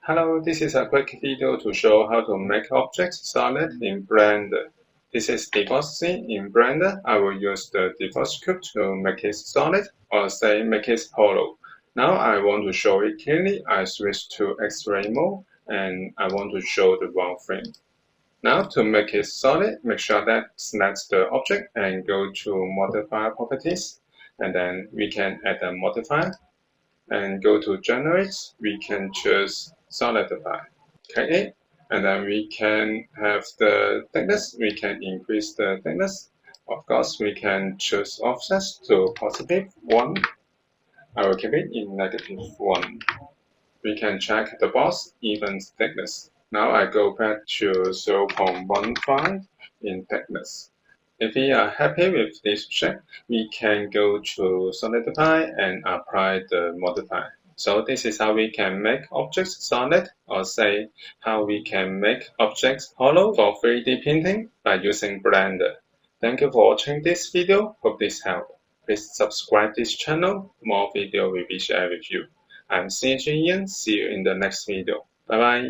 Hello, this is a quick video to show how to make objects solid in Blender. This is default scene in Blender. I will use the default script to make it solid or say make it hollow. Now I want to show it clearly. I switch to X-ray mode and I want to show the one frame. Now to make it solid, make sure that select the object and go to Modifier Properties. And then we can add a modifier and go to Generate. We can choose Solidify. Okay, and then we can have the thickness. We can increase the thickness. Of course, we can choose offsets to +1. I will keep it in -1. We can check the boss even thickness. Now I go back to 0.15 in thickness. If we are happy with this shape, we can go to Solidify and apply the modifier. So this is how we can make objects solid, or say how we can make objects hollow for 3D printing by using Blender. Thank you for watching this video. Hope this helped. Please subscribe this channel. More video will be shared with you. I'm CJ Ian. See you in the next video. Bye bye.